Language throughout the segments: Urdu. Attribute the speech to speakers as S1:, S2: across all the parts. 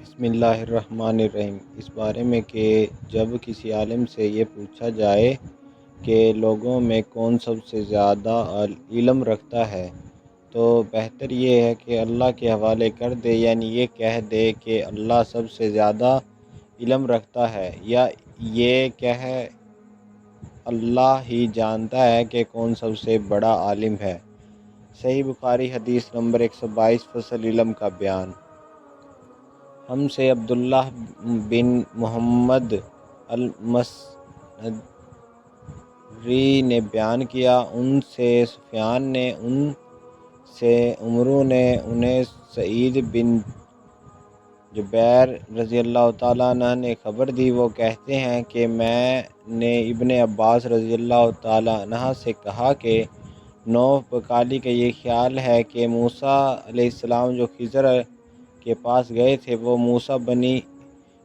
S1: بسم اللہ الرحمن الرحیم۔ اس بارے میں کہ جب کسی عالم سے یہ پوچھا جائے کہ لوگوں میں کون سب سے زیادہ علم رکھتا ہے تو بہتر یہ ہے کہ اللہ کے حوالے کر دے، یعنی یہ کہہ دے کہ اللہ سب سے زیادہ علم رکھتا ہے، یا یہ کہے اللہ ہی جانتا ہے کہ کون سب سے بڑا عالم ہے۔ صحیح بخاری حدیث نمبر 122 فصل علم کا بیان۔ ہم سے عبداللہ بن محمد المسندری نے بیان کیا، ان سے سفیان نے، ان سے عمرو نے، انہیں سعید بن جبیر رضی اللہ تعالیٰ عنہ نے خبر دی۔ وہ کہتے ہیں کہ میں نے ابن عباس رضی اللہ تعالیٰ عنہ سے کہا کہ نوح بکالی کا یہ خیال ہے کہ موسیٰ علیہ السلام جو خضر کے پاس گئے تھے وہ موسیٰ بنی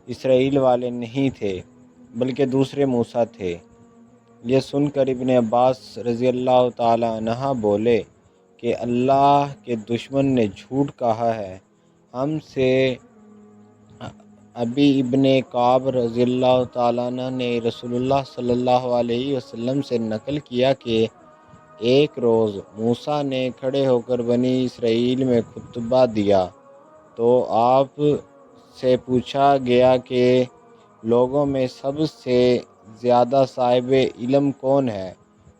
S1: اسرائیل والے نہیں تھے بلکہ دوسرے موسیٰ تھے۔ یہ سن کر ابن عباس رضی اللہ تعالیٰ عنہ بولے کہ اللہ کے دشمن نے جھوٹ کہا ہے۔ ہم سے ابی ابن کعب رضی اللہ تعالیٰ عنہ نے رسول اللہ صلی اللہ علیہ وسلم سے نقل کیا کہ ایک روز موسیٰ نے کھڑے ہو کر بنی اسرائیل میں خطبہ دیا تو آپ سے پوچھا گیا کہ لوگوں میں سب سے زیادہ صاحب علم کون ہے؟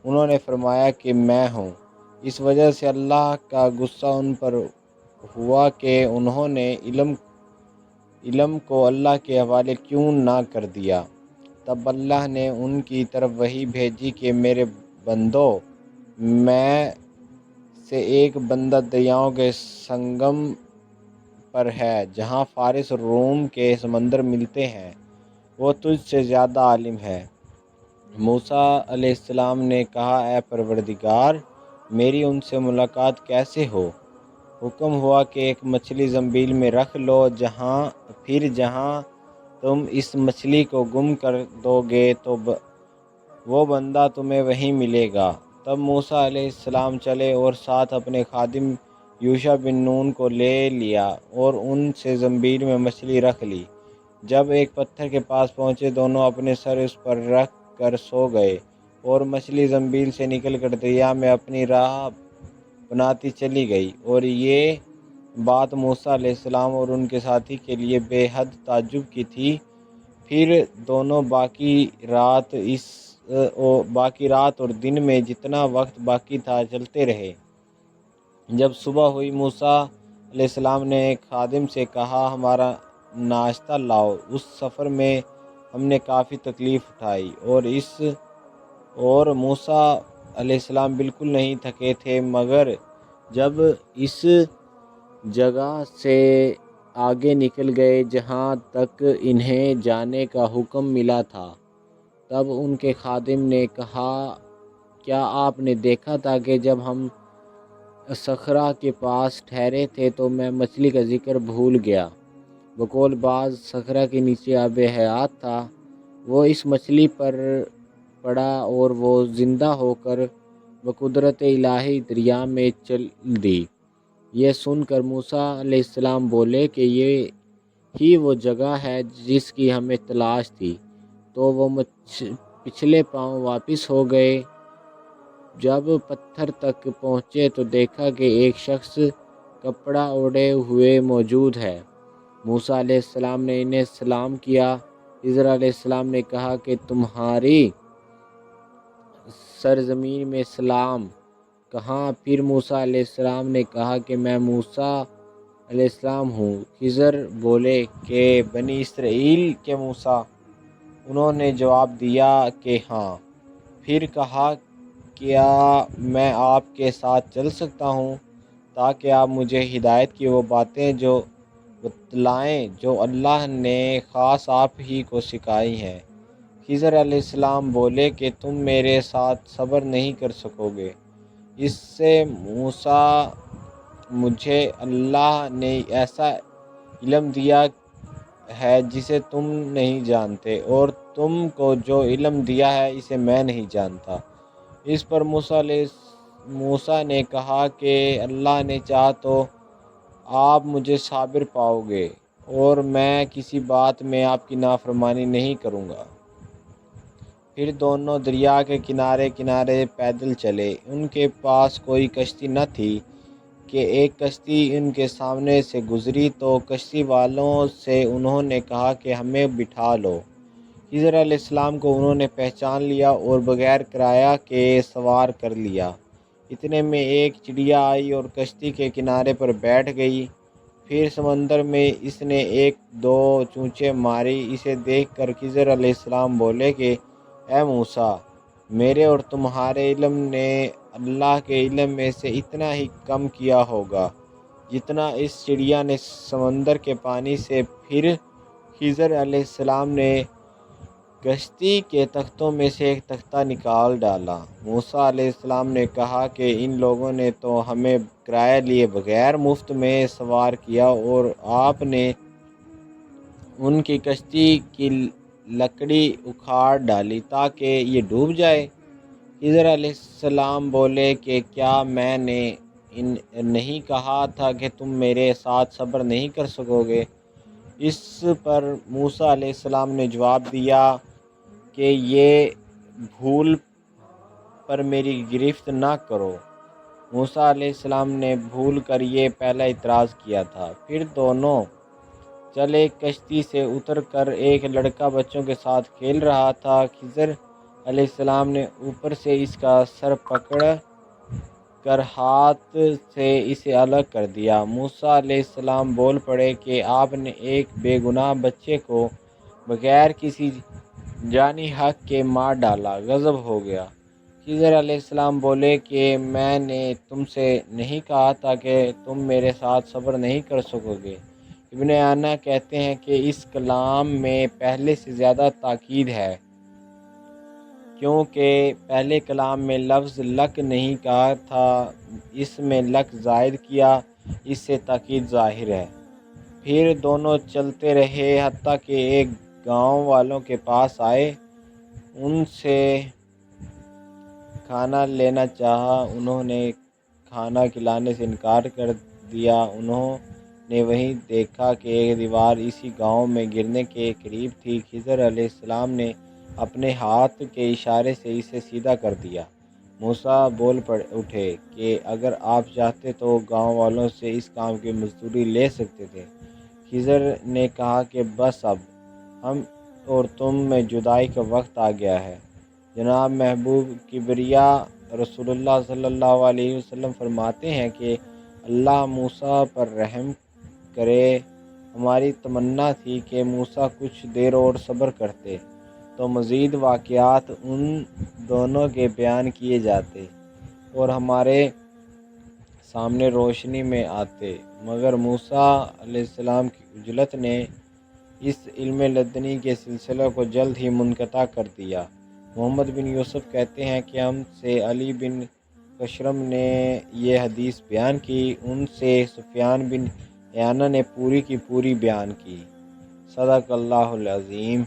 S1: انہوں نے فرمایا کہ میں ہوں۔ اس وجہ سے اللہ کا غصہ ان پر ہوا کہ انہوں نے علم کو اللہ کے حوالے کیوں نہ کر دیا۔ تب اللہ نے ان کی طرف وحی بھیجی کہ میرے بندو، میں سے ایک بندہ دریاؤں کے سنگم پر ہے جہاں فارس اور روم کے سمندر ملتے ہیں، وہ تجھ سے زیادہ عالم ہے۔ موسیٰ علیہ السلام نے کہا، اے پروردگار، میری ان سے ملاقات کیسے ہو؟ حکم ہوا کہ ایک مچھلی زنبیل میں رکھ لو، جہاں تم اس مچھلی کو گم کر دو گے تو وہ بندہ تمہیں وہیں ملے گا۔ تب موسیٰ علیہ السلام چلے اور ساتھ اپنے خادم یوشع بن نون کو لے لیا اور ان سے زنبیل میں مچھلی رکھ لی۔ جب ایک پتھر کے پاس پہنچے، دونوں اپنے سر اس پر رکھ کر سو گئے اور مچھلی زنبیل سے نکل کر دریا میں اپنی راہ بناتی چلی گئی، اور یہ بات موسیٰ علیہ السلام اور ان کے ساتھی کے لیے بے حد تعجب کی تھی۔ پھر دونوں باقی رات اور دن میں جتنا وقت باقی تھا چلتے رہے۔ جب صبح ہوئی، موسیٰ علیہ السلام نے ایک خادم سے کہا، ہمارا ناشتہ لاؤ۔ اس سفر میں ہم نے کافی تکلیف اٹھائی اور موسیٰ علیہ السلام بالکل نہیں تھکے تھے، مگر جب اس جگہ سے آگے نکل گئے جہاں تک انہیں جانے کا حکم ملا تھا، تب ان کے خادم نے کہا، کیا آپ نے دیکھا تھا کہ جب ہم صخرہ کے پاس ٹھہرے تھے تو میں مچھلی کا ذکر بھول گیا؟ بقول بعض صخرہ کے نیچے آب حیات تھا، وہ اس مچھلی پر پڑا اور وہ زندہ ہو کر بقدرت الہی دریا میں چل دی۔ یہ سن کر موسیٰ علیہ السلام بولے کہ یہ ہی وہ جگہ ہے جس کی ہمیں تلاش تھی، تو وہ پچھلے پاؤں واپس ہو گئے۔ جب پتھر تک پہنچے تو دیکھا کہ ایک شخص کپڑا اوڑھے ہوئے موجود ہے۔ موسیٰ علیہ السلام نے انہیں سلام کیا۔ خضر علیہ السلام نے کہا کہ تمہاری سرزمین میں سلام کہاں؟ پھر موسیٰ علیہ السلام نے کہا کہ میں موسیٰ علیہ السلام ہوں۔ خضر بولے کہ بنی اسرائیل کے موسیٰ؟ انہوں نے جواب دیا کہ ہاں۔ پھر کہا، کیا میں آپ کے ساتھ چل سکتا ہوں تاکہ آپ مجھے ہدایت کی وہ باتیں بتلائیں جو اللہ نے خاص آپ ہی کو سکھائی ہیں؟ خضر علیہ السلام بولے کہ تم میرے ساتھ صبر نہیں کر سکو گے۔ اس سے موسیٰ، مجھے اللہ نے ایسا علم دیا ہے جسے تم نہیں جانتے، اور تم کو جو علم دیا ہے اسے میں نہیں جانتا۔ اس پر موسیٰ نے کہا کہ اللہ نے چاہا تو آپ مجھے صابر پاؤ گے۔ اور میں کسی بات میں آپ کی نافرمانی نہیں کروں گا۔ پھر دونوں دریا کے کنارے کنارے پیدل چلے۔ ان کے پاس کوئی کشتی نہ تھی کہ ایک کشتی ان کے سامنے سے گزری تو کشتی والوں سے انہوں نے کہا کہ ہمیں بٹھا لو۔ خضر علیہ السلام کو انہوں نے پہچان لیا اور بغیر کرایہ کے سوار کر لیا۔ اتنے میں ایک چڑیا آئی اور کشتی کے کنارے پر بیٹھ گئی۔ پھر سمندر میں اس نے ایک دو چونچیں ماری۔ اسے دیکھ کر خضر علیہ السلام بولے کہ اے موسیٰ، میرے اور تمہارے علم نے اللہ کے علم میں سے اتنا ہی کم کیا ہوگا جتنا اس چڑیا نے سمندر کے پانی سے۔ پھر خضر علیہ السلام نے کشتی کے تختوں میں سے ایک تختہ نکال ڈالا۔ موسیٰ علیہ السلام نے کہا کہ ان لوگوں نے تو ہمیں کرایہ لیے بغیر مفت میں سوار کیا اور آپ نے ان کی کشتی کی لکڑی اکھاڑ ڈالی تاکہ یہ ڈوب جائے۔ خضر علیہ السلام بولے کہ کیا میں نے نہیں کہا تھا کہ تم میرے ساتھ صبر نہیں کر سکو گے؟ اس پر موسیٰ علیہ السلام نے جواب دیا کہ یہ بھول پر میری گرفت نہ کرو۔ موسیٰ علیہ السلام نے بھول کر یہ پہلا اعتراض کیا تھا۔ پھر دونوں چلے۔ کشتی سے اتر کر ایک لڑکا بچوں کے ساتھ کھیل رہا تھا۔ خضر علیہ السلام نے اوپر سے اس کا سر پکڑ کر ہاتھ سے اسے الگ کر دیا۔ موسیٰ علیہ السلام بول پڑے کہ آپ نے ایک بے گناہ بچے کو بغیر کسی جانی حق کے مار ڈالا، غضب ہو گیا۔ خضر علیہ السلام بولے کہ میں نے تم سے نہیں کہا تھا کہ تم میرے ساتھ صبر نہیں کر سکو گے؟ ابن عیینہ کہتے ہیں کہ اس کلام میں پہلے سے زیادہ تاکید ہے، کیونکہ پہلے کلام میں لفظ لک نہیں کہا تھا، اس میں لک زائد کیا، اس سے تاکید ظاہر ہے۔ پھر دونوں چلتے رہے حتیٰ کہ ایک گاؤں والوں کے پاس آئے۔ ان سے کھانا لینا چاہا، انہوں نے کھانا کھلانے سے انکار کر دیا۔ انہوں نے وہیں دیکھا کہ ایک دیوار اسی گاؤں میں گرنے کے قریب تھی۔ خضر علیہ السلام نے اپنے ہاتھ کے اشارے سے اسے سیدھا کر دیا۔ موسیٰ بول اٹھے کہ اگر آپ چاہتے تو گاؤں والوں سے اس کام کی مزدوری لے سکتے تھے۔ خضر نے کہا کہ بس اب ہم اور تم میں جدائی کا وقت آ گیا ہے۔ جناب محبوب کبریا رسول اللہ صلی اللہ علیہ وسلم فرماتے ہیں کہ اللہ موسیٰ پر رحم کرے۔ ہماری تمنا تھی کہ موسیٰ کچھ دیر اور صبر کرتے تو مزید واقعات ان دونوں کے بیان کیے جاتے اور ہمارے سامنے روشنی میں آتے، مگر موسیٰ علیہ السلام کی عجلت نے اس علم لدنی کے سلسلے کو جلد ہی منقطع کر دیا۔ محمد بن یوسف کہتے ہیں کہ ہم سے علی بن کشرم نے یہ حدیث بیان کی، ان سے سفیان بن عیینہ نے پوری کی پوری بیان کی۔ صدق اللہ العظیم۔